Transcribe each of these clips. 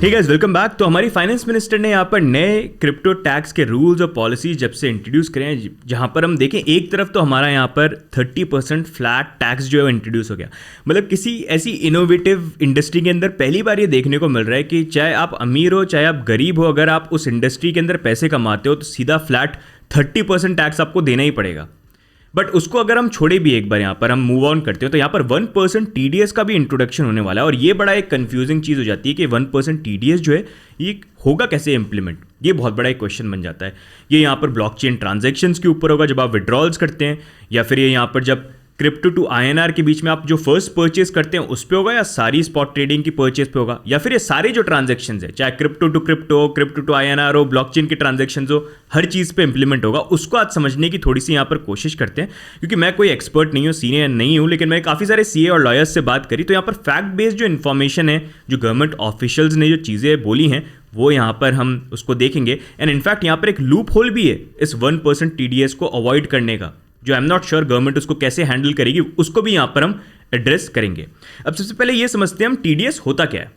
ठीक है, welcome back. तो हमारी फाइनेंस मिनिस्टर ने यहाँ पर नए क्रिप्टो टैक्स के रूल्स और पॉलिसीज जब से इंट्रोड्यूस करे हैं, जहाँ पर हम देखें एक तरफ तो हमारा यहाँ पर 30% फ्लैट टैक्स जो है वो इंट्रोड्यूस हो गया। मतलब किसी ऐसी इनोवेटिव इंडस्ट्री के अंदर पहली बार ये देखने को मिल रहा है कि चाहे आप अमीर हो चाहे आप गरीब हो, अगर आप उस इंडस्ट्री के अंदर पैसे कमाते हो तो सीधा फ्लैट 30% टैक्स आपको देना ही पड़ेगा। बट उसको अगर हम छोड़े भी एक बार, यहाँ पर हम मूव ऑन करते हो तो यहाँ पर 1% TDS का भी इंट्रोडक्शन होने वाला है। और ये बड़ा एक कंफ्यूजिंग चीज़ हो जाती है कि 1% TDS जो है ये होगा कैसे इम्प्लीमेंट, ये बहुत बड़ा एक क्वेश्चन बन जाता है। ये यहाँ पर ब्लॉकचेन ट्रांजैक्शंस के ऊपर होगा जब आप विड्रॉल्स करते हैं, या फिर ये यहाँ पर जब क्रिप्टो टू INR के बीच में आप जो फर्स्ट परचेज करते हैं उस पे होगा, या सारी स्पॉट ट्रेडिंग की परचेज पे होगा, या फिर ये सारे जो ट्रांजैक्शंस है चाहे क्रिप्टो टू INR हो, ब्लॉकचेन के ट्रांजैक्शंस हो, हर चीज़ पे इंप्लीमेंट होगा। उसको आज समझने की थोड़ी सी यहाँ पर कोशिश करते हैं, क्योंकि मैं कोई एक्सपर्ट नहीं हूँ, सीनियर नहीं हूँ, लेकिन मैं काफ़ी सारे CA और लॉयर्स से बात करी तो यहाँ पर फैक्ट बेस्ड जो इन्फॉर्मेशन है, जो गवर्नमेंट ऑफिशियल्स ने जो चीज़ें बोली हैं वो यहाँ पर हम उसको देखेंगे। एंड इनफैक्ट यहाँ पर एक लूप होल भी है इस 1% TDS को अवॉइड करने का, जो I am not sure government उसको कैसे हैंडल करेगी, उसको भी यहाँ पर हम एड्रेस करेंगे। अब सबसे पहले ये समझते हैं हम TDS होता क्या है।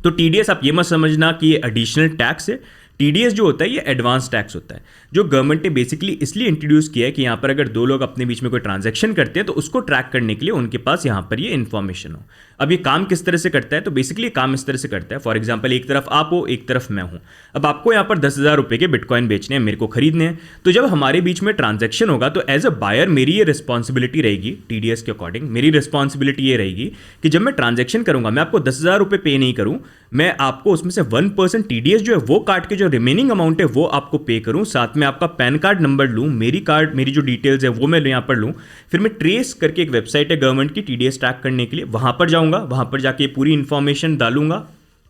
तो TDS आप ये मत समझना कि ये एडिशनल टैक्स है। TDS जो होता है ये एडवांस टैक्स होता है, जो गवर्नमेंट ने बेसिकली इसलिए इंट्रोड्यूस किया है कि यहाँ पर अगर दो लोग अपने बीच में कोई ट्रांजैक्शन करते हैं तो उसको ट्रैक करने के लिए उनके पास यहाँ पर ये इन्फॉर्मेशन हो। अब ये काम किस तरह से करता है, तो बेसिकली काम इस तरह से करता है, फॉर एग्जाम्पल एक तरफ आप हो एक तरफ मैं हूँ। अब आपको यहाँ पर 10,000 रुपये के बिटकॉइन बेचने हैं, मेरे को खरीदने हैं। तो जब हमारे बीच में ट्रांजैक्शन होगा तो एज अ बायर मेरी ये रिस्पॉन्सिबिलिटी रहेगी, TDS के अकॉर्डिंग मेरी रिस्पॉन्सिबिलिटी ये रहेगी कि जब मैं ट्रांजैक्शन करूंगा मैं आपको 10,000 रुपये पे नहीं करूँ, मैं आपको उसमें से 1% TDS जो है वो काट के जो रिमेनिंग अमाउंट है वो आपको पे करूं, साथ में आपका पैन कार्ड नंबर लूं, मेरी जो डिटेल्स है वो मैं यहाँ पर लूं, फिर मैं ट्रेस करके एक वेबसाइट है गवर्नमेंट की TDS ट्रैक करने के लिए, वहां पर जाऊंगा, वहां पर जाके पूरी इंफॉर्मेशन डालूंगा,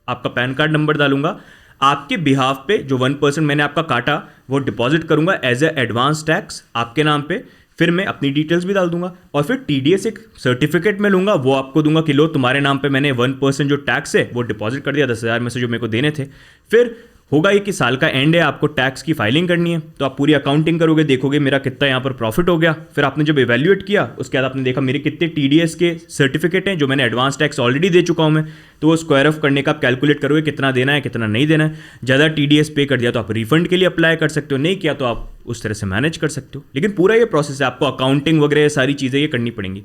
आपका पैन कार्ड नंबर डालूंगा, आपके बिहाफ पे जो 1% मैंने आपका काटा वो डिपॉजिट करूंगा एज ए एडवांस टैक्स आपके नाम पे, फिर मैं अपनी डिटेल्स भी डाल दूंगा और फिर TDS एक सर्टिफिकेट में लूंगा, वो आपको दूंगा कि लो तुम्हारे नाम पे मैंने 1% जो टैक्स है वो डिपॉजिट कर दिया 10,000 में से जो मेरे को देने थे। फिर होगा ये कि साल का एंड है, आपको टैक्स की फाइलिंग करनी है, तो आप पूरी अकाउंटिंग करोगे, देखोगे मेरा कितना यहाँ पर प्रॉफिट हो गया। फिर आपने जब इवैल्यूएट किया उसके बाद आपने देखा मेरे कितने TDS के सर्टिफिकेट हैं जो मैंने एडवांस टैक्स ऑलरेडी दे चुका हूँ मैं, तो वो स्क्वायर ऑफ करने का आप कैलकुलेट करोगे कितना देना है कितना नहीं देना है। ज़्यादा TDS पे कर दिया तो आप रिफंड के लिए अप्लाई कर सकते हो, नहीं किया तो आप उस तरह से मैनेज कर सकते हो। लेकिन पूरा ये प्रोसेस है, आपको अकाउंटिंग वगैरह सारी चीज़ें ये करनी पड़ेंगी।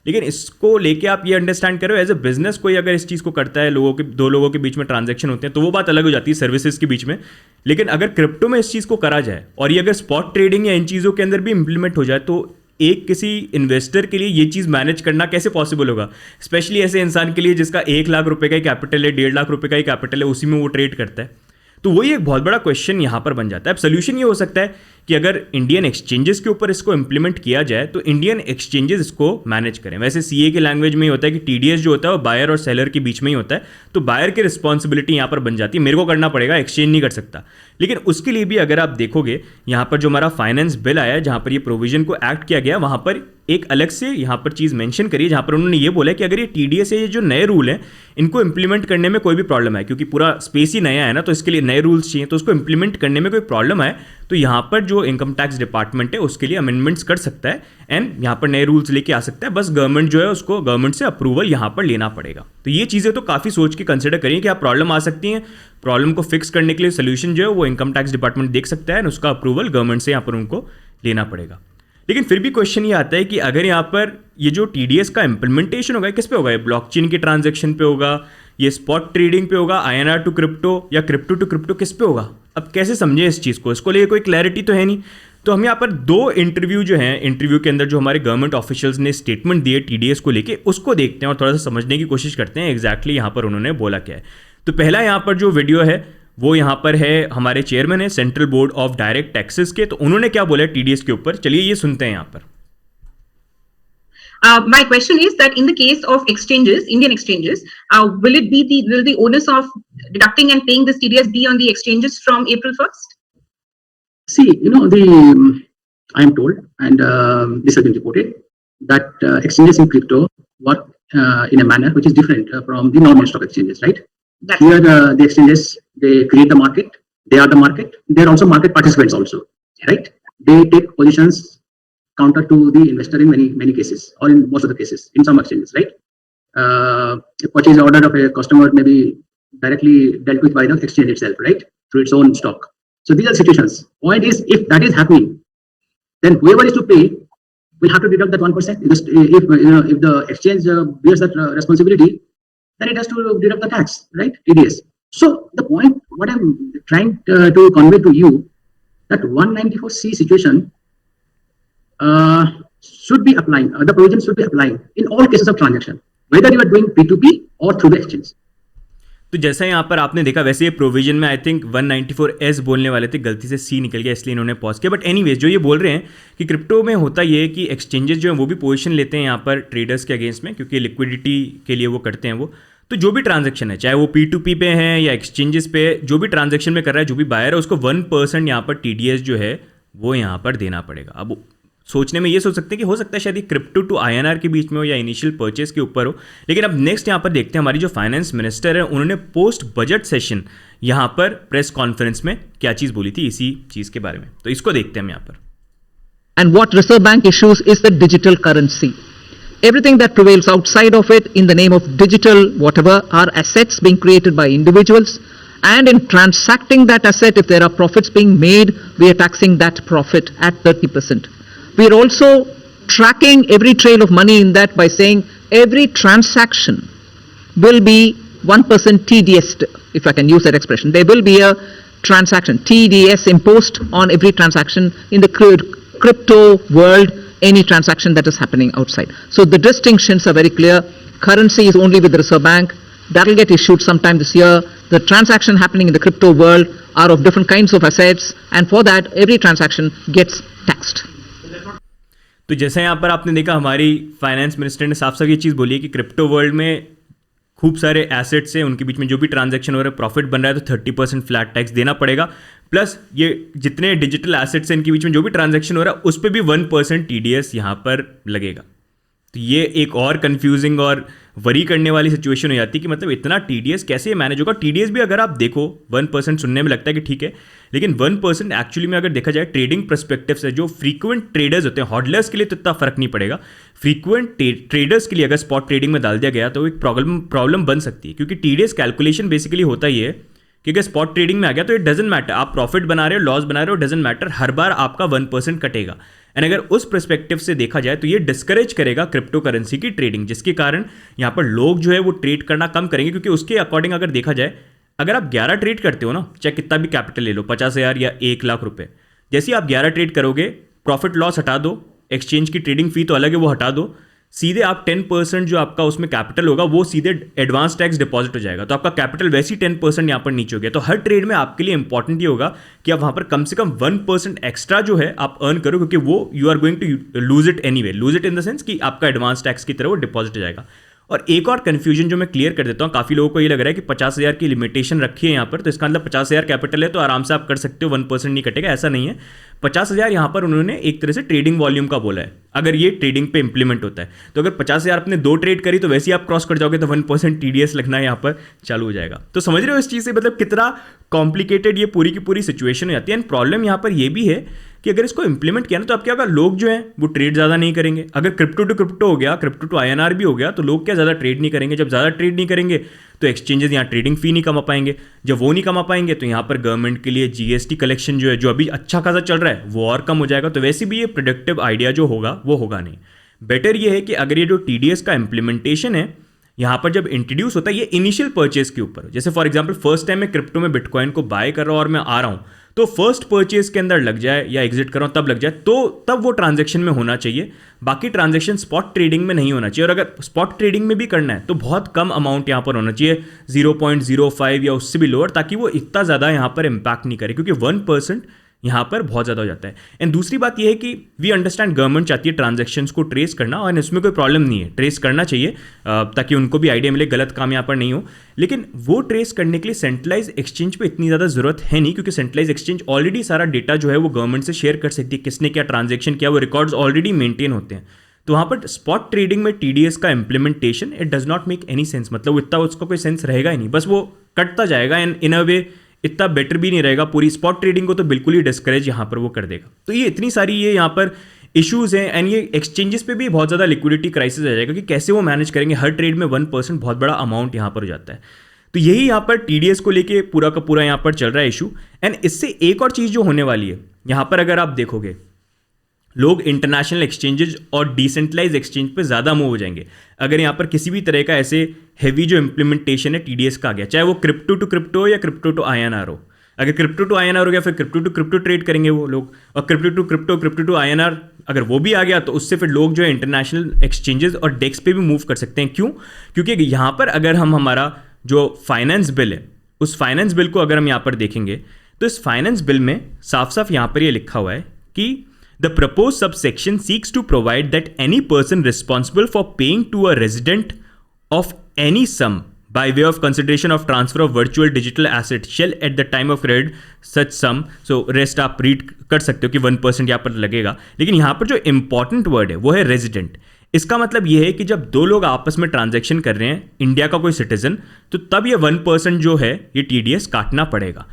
लेकिन इसको लेके आप ये अंडरस्टैंड करो एज ए बिजनेस कोई अगर इस चीज़ को करता है, दो लोगों के बीच में ट्रांजैक्शन होते हैं तो वो बात अलग हो जाती है सर्विसेज के बीच में। लेकिन अगर क्रिप्टो में इस चीज़ को करा जाए और ये अगर स्पॉट ट्रेडिंग या इन चीज़ों के अंदर भी इंप्लीमेंट हो जाए तो एक किसी इन्वेस्टर के लिए ये चीज़ मैनेज करना कैसे पॉसिबल होगा, स्पेशली ऐसे इंसान के लिए जिसका 1 लाख रुपए का ही कैपिटल है, 1.5 लाख रुपए का ही कैपिटल है, उसी में वो ट्रेड करता है। तो वही एक बहुत बड़ा क्वेश्चन यहाँ पर बन जाता है। अब सोल्यूशन ये हो सकता है कि अगर इंडियन एक्सचेंजेस के ऊपर इसको इंप्लीमेंट किया जाए तो इंडियन एक्सचेंजेस इसको मैनेज करें। वैसे CA की लैंग्वेज में ही होता है कि TDS जो होता है वो बायर और सेलर के बीच में ही होता है, तो बायर की रिस्पॉन्सिबिलिटी यहाँ पर बन जाती है, मेरे को करना पड़ेगा, एक्सचेंज नहीं कर सकता। लेकिन उसके लिए भी अगर आप देखोगे यहाँ पर जो हमारा फाइनेंस बिल आया है जहाँ पर ये प्रोविजन को एक्ट किया गया, वहाँ पर एक अलग से यहाँ पर चीज़ मेंशन करी है जहाँ पर उन्होंने ये बोला कि अगर ये TDS है, ये जो नए रूल हैं इनको इंप्लीमेंट करने में कोई भी प्रॉब्लम है, क्योंकि पूरा स्पेस ही नया है ना, तो इसके लिए नए रूल्स चाहिए, तो उसको इंप्लीमेंट करने में कोई प्रॉब्लम है तो यहाँ पर जो इनकम टैक्स डिपार्टमेंट है उसके लिए अमेंडमेंट्स कर सकता है एंड यहाँ पर नए रूल्स लेके आ सकता है। बस गवर्नमेंट जो है उसको गवर्नमेंट से अप्रूवल यहाँ पर लेना पड़ेगा। तो ये चीज़ें तो काफ़ी सोच के कंसिडर करिए कि आप प्रॉब्लम आ सकती हैं, प्रॉब्लम को फिक्स करने के लिए सोल्यूशन जो है वो इनकम टैक्स डिपार्टमेंट देख सकता है, उसका अप्रूवल गवर्नमेंट से यहाँ पर उनको लेना पड़ेगा। लेकिन फिर भी क्वेश्चन ये आता है कि अगर यहाँ पर ये जो TDS का इंप्लीमेंटेशन होगा किस पे होगा, ये ब्लॉकचेन के ट्रांजैक्शन पे होगा, ये स्पॉट ट्रेडिंग पे होगा, INR टू क्रिप्टो या क्रिप्टो टू क्रिप्टो, किस पे होगा? अब कैसे समझे इस चीज़ को, इसको लिए कोई क्लैरिटी तो है नहीं। तो हम यहाँ पर 2 इंटरव्यू जो हैं, इंटरव्यू के अंदर जो हमारे गवर्नमेंट ऑफिशियल्स ने स्टेटमेंट दिए TDS को लेके, उसको देखते हैं और थोड़ा सा समझने की कोशिश करते हैं एग्जैक्टली यहाँ पर उन्होंने बोला क्या है। तो पहला यहाँ पर जो वीडियो है वो यहाँ पर है, हमारे चेयरमैन है central board of direct taxes के, तो उन्होंने क्या बोला है TDS के ऊपर, चलिए ये सुनते हैं यहाँ पर। My question is that in the case of exchanges, Indian exchanges, will the onus of deducting and paying this TDS be on the exchanges from April 1st? See, I am told, and this has been reported, that exchanges in crypto work in a manner which is different from the normal stock exchanges, right? Here, the exchanges, they create the market, they are the market, they are also market participants also, right? They take positions counter to the investor in many cases, or in most of the cases, in some exchanges, right? A purchase order of a customer may be directly dealt with by the exchange itself, right? Through its own stock. So these are situations. Point is, if that is happening, then whoever is to pay will have to deduct that 1%. Because if the exchange bears that responsibility, then it has to deduct the tax, right? TDS. So the point, what I'm trying to convey to you, that 194C situation should be applying, the provision should be applying in all cases of transaction, whether you are doing P2P or through the exchange. तो जैसा यहाँ पर आपने देखा वैसे ये provision में I think 194S बोलने वाले थे, गलती से C निकल गया इसलिए इन्होंने पॉज किया। बट एनीवेज जो ये बोल रहे हैं कि क्रिप्टो में होता ये है कि एक्सचेंजेस जो हैं वो भी पोजीशन लेते हैं यहाँ पर ट्रेडर्स के अगेंस्ट में, क्योंकि लिक्विडिटी के लिए वो करते हैं वो। तो जो भी ट्रांजैक्शन है, चाहे वो P2P पे है या एक्सचेंजेस पे, जो भी ट्रांजैक्शन में कर रहा है, जो भी बायर है, उसको 1% यहाँ पर TDS जो है वो यहाँ पर देना पड़ेगा। अब सोचने में ये सोच सकते हैं कि हो सकता है शायद ये क्रिप्टो टू INR के बीच में हो या इनिशियल परचेज के ऊपर हो। लेकिन अब नेक्स्ट यहाँ पर देखते हैं हमारी जो फाइनेंस मिनिस्टर है उन्होंने पोस्ट बजट सेशन यहाँ पर प्रेस कॉन्फ्रेंस में क्या चीज़ बोली थी इसी चीज़ के बारे में। तो इसको देखते हैं हम यहाँ पर। And what Reserve Bank issues is the digital currency. Everything that prevails outside of it in the name of digital whatever are assets being created by individuals, and in transacting that asset, if there are profits being made, we are taxing that profit at 30%. We are also tracking every trail of money in that by saying every transaction will be 1% TDS, if I can use that expression. There will be a transaction, TDS imposed on every transaction in the crypto world, any transaction that is happening outside. So the distinctions are very clear. Currency is only with the Reserve Bank. That will get issued sometime this year. The transaction happening in the crypto world are of different kinds of assets, and for that, every transaction gets taxed. तो जैसे यहाँ पर आपने देखा हमारी finance minister ने साफ साफ ये चीज़ बोली है कि क्रिप्टो वर्ल्ड में खूब सारे एसेट्स हैं, उनके बीच में जो भी ट्रांजैक्शन हो रहा है, प्रॉफिट बन रहा है तो 30% फ्लैट टैक्स देना पड़ेगा। प्लस ये जितने डिजिटल एसेट्स हैं इनके बीच में जो भी ट्रांजैक्शन हो रहा है उस पर भी 1% TDS यहाँ पर लगेगा। तो ये एक और कंफ्यूजिंग और वरी करने वाली सिचुएशन हो जाती है कि मतलब इतना TDS कैसे मैनेज होगा। TDS भी अगर आप देखो 1% सुनने में लगता है कि ठीक है, लेकिन 1% एक्चुअली में अगर देखा जाए ट्रेडिंग पर्सपेक्टिव से, जो फ्रीक्वेंट ट्रेडर्स होते हैं, हॉडलर्स के लिए तो इतना फर्क नहीं पड़ेगा, फ्रीक्वेंट ट्रेडर्स के लिए अगर स्पॉट ट्रेडिंग में डाल दिया गया तो एक प्रॉब्लम बन सकती है। क्योंकि TDS कैलकुलेशन बेसिकली होता ही है कि अगर स्पॉट ट्रेडिंग में आ गया तो इट डजेंट मैटर आप प्रॉफिट बना रहे हो, लॉस बना रहे हो, डजेंट मैटर, हर बार आपका 1% कटेगा। एंड अगर उस पर्सपेक्टिव से देखा जाए तो ये डिस्करेज करेगा क्रिप्टो करेंसी की ट्रेडिंग, जिसके कारण यहाँ पर लोग जो है वो ट्रेड करना कम करेंगे। क्योंकि उसके अकॉर्डिंग अगर देखा जाए, अगर आप 11 ट्रेड करते हो ना, चाहे कितना भी कैपिटल ले लो, 50,000 या 1 लाख रुपए, जैसे ही आप 11 ट्रेड करोगे, प्रॉफिट लॉस हटा दो, एक्सचेंज की ट्रेडिंग फी तो अलग है वो हटा दो, सीधे आप 10% जो आपका उसमें कैपिटल होगा वो सीधे एडवांस टैक्स डिपॉजिट हो जाएगा। तो आपका कैपिटल वैसे ही 10% यहाँ पर नीचे हो गया। तो हर ट्रेड में आपके लिए इंपॉर्टेंट ये होगा कि आप वहाँ पर कम से कम 1% एक्स्ट्रा जो है आप अर्न करो, क्योंकि वो you are going to lose it anyway, lose it in the sense कि आपका एडवांस टैक्स की तरह वो डिपॉजिट हो जाएगा। और एक और कन्फ्यूजन जो मैं क्लियर कर देता हूँ, काफ़ी लोगों को ये लग रहा है कि 50,000 की लिमिटेशन रखी है यहाँ पर, तो इसका मतलब 50,000 कैपिटल है तो आराम से आप कर सकते हो, 1% नहीं कटेगा, ऐसा नहीं है। 50,000 यहाँ पर उन्होंने एक तरह से ट्रेडिंग वॉल्यूम का बोला है, अगर ये ट्रेडिंग पे इंप्लीमेंट होता है। तो अगर 50,000 आपने 2 ट्रेड करी तो वैसे ही आप क्रॉस कर जाओगे तो 1% TDS लगना यहाँ पर चालू हो जाएगा। तो समझ रहे हो इस चीज़ से मतलब कितना कॉम्प्लिकेटेड ये पूरी की पूरी सिचुएशन हो जाती है। एंड प्रॉब्लम यहाँ पर ये भी है कि अगर इसको इंप्लीमेंट किया ना तो अब क्या होगा, लोग जो हैं वो ट्रेड ज़्यादा नहीं करेंगे। अगर क्रिप्टो टू क्रिप्टो हो गया, क्रिप्टो टू INR भी हो गया, तो लोग क्या ज़्यादा ट्रेड नहीं करेंगे। जब ज़्यादा ट्रेड नहीं करेंगे तो एक्सचेंजेस यहाँ ट्रेडिंग फी नहीं कमा पाएंगे। जब वो नहीं कमा पाएंगे तो यहाँ पर गवर्नमेंट के लिए GST कलेक्शन जो है, जो अभी अच्छा खासा चल रहा है, वो और कम हो जाएगा। तो वैसे भी ये प्रोडक्टिव आइडिया जो होगा वो होगा नहीं। बेटर ये है कि अगर ये जो TDS का इम्प्लीमेंटेशन है यहाँ पर जब इंट्रोड्यूस होता है ये इनिशियल परचेज के ऊपर, जैसे फॉर एग्जांपल फर्स्ट टाइम मैं क्रिप्टो में बिटकॉइन को बाय कर रहा हूँ और मैं आ रहा हूँ, तो फर्स्ट परचेज के अंदर लग जाए या एग्जिट कर रहा हूँ तब लग जाए, तो तब वो ट्रांजैक्शन में होना चाहिए। बाकी ट्रांजैक्शन स्पॉट ट्रेडिंग में नहीं होना चाहिए। और अगर स्पॉट ट्रेडिंग में भी करना है तो बहुत कम अमाउंट यहाँ पर होना चाहिए, 0.05 या उससे भी लोअर, ताकि वो इतना ज़्यादा यहाँ पर इम्पैक्ट नहीं करे, क्योंकि 1% यहाँ पर बहुत ज़्यादा हो जाता है। एंड दूसरी बात यह है कि वी अंडरस्टैंड गवर्नमेंट चाहती है ट्रांजैक्शंस को ट्रेस करना, और इसमें कोई प्रॉब्लम नहीं है, ट्रेस करना चाहिए ताकि उनको भी आइडिया मिले, गलत काम यहाँ पर नहीं हो। लेकिन वो ट्रेस करने के लिए सेंट्रलाइज एक्सचेंज पे इतनी ज़्यादा ज़रूरत है नहीं, क्योंकि सेंट्रलाइज एक्सचेंज ऑलरेडी सारा डेटा जो है वो गवर्नमेंट से शेयर कर सकती है, किसने क्या ट्रांजैक्शन किया, वो रिकॉर्ड्स ऑलरेडी मेंटेन होते हैं। तो वहाँ पर स्पॉट ट्रेडिंग में TDS का implementation it does not make any sense, मतलब इतना उसका कोई सेंस रहेगा ही नहीं, बस वो कटता जाएगा एंड इन अ वे इतना बेटर भी नहीं रहेगा। पूरी स्पॉट ट्रेडिंग को तो बिल्कुल ही डिस्करेज यहाँ पर वो कर देगा। तो ये इतनी सारी ये यहाँ पर इश्यूज हैं, एंड ये एक्सचेंजेस पे भी बहुत ज़्यादा लिक्विडिटी क्राइसिस आ जाएगा कि कैसे वो मैनेज करेंगे। हर ट्रेड में 1% बहुत बड़ा अमाउंट यहाँ पर हो जाता है। तो यही यहाँ पर TDS को लेके पूरा का पूरा यहाँ पर चल रहा है इशू। एंड इससे एक और चीज़ जो होने वाली है यहाँ पर, अगर आप देखोगे, लोग इंटरनेशनल एक्सचेंजेस और डिसेंट्रलाइज एक्सचेंज पे ज़्यादा मूव हो जाएंगे अगर यहाँ पर किसी भी तरह का ऐसे हैवी जो इम्प्लीमेंटेशन है TDS का आ गया, चाहे वो क्रिप्टो टू क्रिप्टो या क्रिप्टो टू INR हो। अगर क्रिप्टो टू INR हो गया फिर क्रिप्टो टू क्रिप्टो ट्रेड करेंगे वो लोग, और crypto to crypto, crypto to INR अगर वो भी आ गया तो उससे फिर लोग जो है इंटरनेशनल एक्सचेंजेस और डेस्क पे भी मूव कर सकते हैं। क्यों? क्योंकि यहाँ पर अगर हम हमारा जो फाइनेंस बिल है उस फाइनेंस बिल को अगर हम यहाँ पर देखेंगे तो इस फाइनेंस बिल में साफ साफ यहाँ पर ये लिखा हुआ है कि the propose subsection six to provide that any person responsible for paying to a resident of any sum by way of consideration of transfer of virtual digital asset shall at the time of credit such sum, so rest आप read कर सकते हो कि 1% यहाँ पर लगेगा, लेकिन यहाँ पर जो इंपॉर्टेंट वर्ड है वो है रेजिडेंट। इसका मतलब ये है कि जब दो लोग आपस में ट्रांजैक्शन कर रहे हैं, इंडिया का कोई सिटीजन, तो तब ये 1% जो है ये TDS काटना पड़ेगा।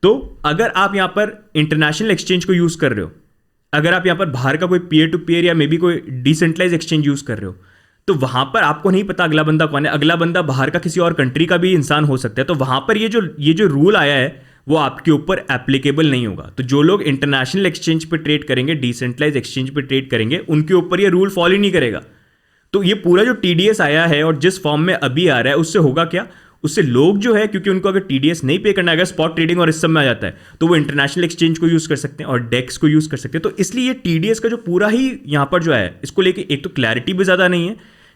तो अगर आप यहाँ पर इंटरनेशनल एक्सचेंज को यूज़ कर रहे हो, अगर आप यहाँ पर बाहर का कोई पीयर टू पीयर या मे बी कोई डिसेंट्रलाइज एक्सचेंज यूज़ कर रहे हो, तो वहां पर आपको नहीं पता अगला बंदा कौन है, अगला बंदा बाहर का किसी और कंट्री का भी इंसान हो सकता है, तो वहां पर ये जो रूल आया है वो आपके ऊपर एप्लीकेबल नहीं होगा। तो जो लोग इंटरनेशनल एक्सचेंज पे ट्रेड करेंगे, डिसेंट्रलाइज एक्सचेंज पे ट्रेड करेंगे, उनके ऊपर ये रूल फॉलो ही नहीं करेगा। तो ये पूरा जो TDS आया है और जिस फॉर्म में अभी आ रहा है उससे होगा क्या, उससे लोग जो है, क्योंकि उनको अगर TDS नहीं पे करना है, अगर स्पॉट ट्रेडिंग और इस सब में आ जाता है, तो वो इंटरनेशनल एक्सचेंज को यूज़ कर सकते हैं और डेक्स को यूज़ कर सकते हैं। तो इसलिए ये TDS का जो पूरा ही यहाँ पर जो है, इसको लेके एक तो क्लैरिटी भी ज़्यादा नहीं है,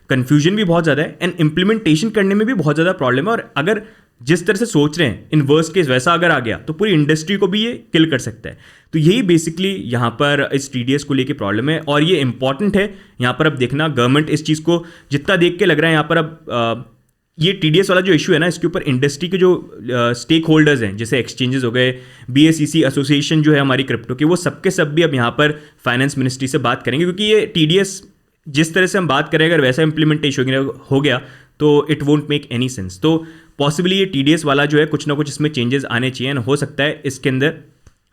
कंफ्यूजन भी बहुत ज़्यादा है, एंड इम्प्लीमेंटेशन करने में भी बहुत ज़्यादा प्रॉब्लम है। और अगर जिस तरह से सोच रहे हैं इन वर्स्ट केस वैसा अगर आ गया तो पूरी इंडस्ट्री को भी ये किल कर सकता है। तो यही बेसिकली यहाँ पर इस TDS को लेके प्रॉब्लम है और ये इंपॉर्टेंट है। यहाँ पर अब देखना गवर्नमेंट इस चीज़ को जितना देख के लग रहा है, यहाँ पर अब ये TDS वाला जो इशू है ना, इसके ऊपर इंडस्ट्री के जो स्टेक होल्डर्स हैं, जैसे एक्सचेंजेस हो गए, BSEC एसोसिएशन जो है हमारी क्रिप्टो की, वो सबके सब भी अब यहाँ पर फाइनेंस मिनिस्ट्री से बात करेंगे, क्योंकि ये TDS जिस तरह से हम बात करें अगर वैसा इम्प्लीमेंटेशन हो गया तो it won't make any sense. तो पॉसिबली ये TDS वाला जो है कुछ ना कुछ इसमें चेंजेस आने चाहिए, और हो सकता है इसके अंदर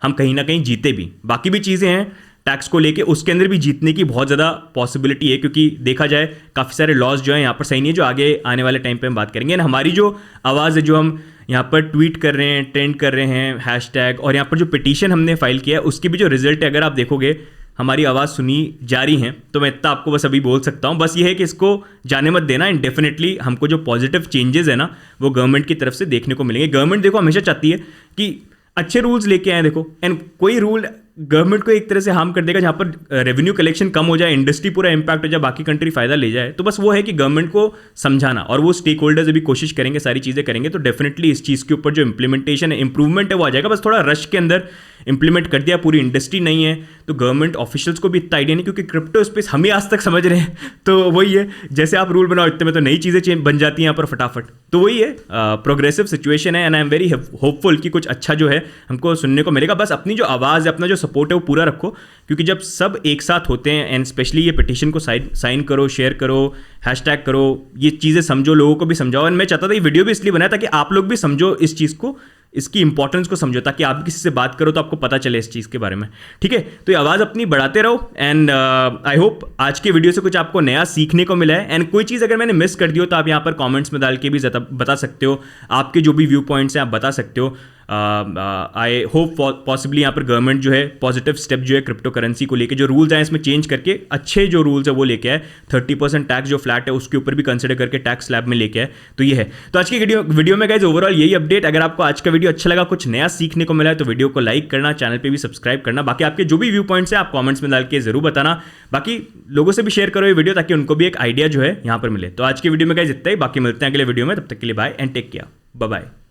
हम कहीं ना कहीं जीते भी। बाकी भी चीज़ें हैं टैक्स को लेके, उसके अंदर भी जीतने की बहुत ज़्यादा पॉसिबिलिटी है, क्योंकि देखा जाए काफ़ी सारे लॉज जो है यहाँ पर सही नहीं है, जो आगे आने वाले टाइम पे हम बात करेंगे। हमारी जो आवाज़ है, जो हम यहाँ पर ट्वीट कर रहे हैं, ट्रेंड कर रहे हैं, हैशटैग, और यहाँ पर जो पिटीशन हमने फाइल किया है उसकी भी जो रिजल्ट है, अगर आप देखोगे हमारी आवाज़ सुनी जा रही है। तो मैं इतना आपको बस अभी बोल सकता हूँ, बस ये है कि इसको जाने मत देना, एंड डेफिनेटली हमको जो पॉजिटिव चेंजेस है ना वो गवर्नमेंट की तरफ से देखने को मिलेंगे। गवर्नमेंट देखो हमेशा चाहती है कि अच्छे रूल्स लेके आए, देखो, एंड कोई रूल गवर्नमेंट को एक तरह से हार्म कर देगा जहाँ पर रेवेन्यू कलेक्शन कम हो जाए, इंडस्ट्री पूरा इंपैक्ट हो जाए, बाकी कंट्री फायदा ले जाए। तो बस वो है कि गवर्नमेंट को समझाना, और वो स्टेक होल्डर्स अभी कोशिश करेंगे, सारी चीज़ें करेंगे, तो डेफिनेटली इस चीज़ के ऊपर जो इंप्लीमेंटेशन है, इंप्रूवमेंट है, वो आ जाएगा। बस थोड़ा रश के अंदर इंप्लीमेंट कर दिया, पूरी इंडस्ट्री नहीं है, तो गवर्नमेंट ऑफिशियल्स को भी इतना आइडिया नहीं, क्योंकि क्रिप्टो स्पेस हम ही आज तक समझ रहे हैं। तो वही है, जैसे आप रूल बनाओ इतने में तो नई चीज़ें बन जाती हैं यहाँ पर फटाफट। तो वही है, प्रोग्रेसिव सिचुएशन है, and I am very hopeful कि कुछ अच्छा जो है हमको सुनने को मिलेगा। बस अपनी जो आवाज़ है, अपना जो सपोर्ट है वो पूरा रखो, क्योंकि जब सब एक साथ होते हैं, एंड स्पेशली ये पिटीशन को साइन करो, शेयर करो, हैशटैग करो, ये चीज़ें समझो, लोगों को भी समझाओ। एंड मैं चाहता था ये वीडियो भी इसलिए बनाया ताकि आप लोग भी समझो इस चीज़ को, इसकी इंपॉर्टेंस को समझो, ताकि आप किसी से बात करो तो आपको पता चले इस चीज़ के बारे में। ठीक है, तो ये आवाज़ अपनी बढ़ाते रहो, एंड आई होप आज के वीडियो से कुछ आपको नया सीखने को मिला है। एंड कोई चीज़ अगर मैंने मिस कर दी हो तो आप यहाँ पर कमेंट्स में डाल के भी बता सकते हो, आपके जो भी व्यू पॉइंट्स हैं आप बता सकते हो। आई होप पॉसिबली यहाँ पर गवर्नमेंट जो है पॉजिटिव स्टेप जो है क्रिप्टो करेंसी को लेके, जो रूल्स हैं इसमें चेंज करके अच्छे जो रूल्स है वो लेके आए। 30% टैक्स जो फ्लैट है उसके ऊपर भी कंसिडर करके टैक्स स्लैब में लेके आए। तो ये है, तो आज की वीडियो में गाइस ओवरऑल यही अपडेट। अगर आपको आज का वीडियो अच्छा लगा, कुछ नया सीखने को मिला है, तो वीडियो को लाइक करना, चैनल पे भी सब्सक्राइब करना। बाकी आपके जो भी व्यू पॉइंट्स हैं आप कमेंट्स में डाल के जरूर बताना। बाकी लोगों से भी शेयर करो ये वीडियो, ताकि उनको भी एक आइडिया जो है यहाँ पर मिले। तो आज की वीडियो में गाइस इतना ही, बाकी मिलते हैं अगले वीडियो में, तब तक के लिए bye and take care, bye bye.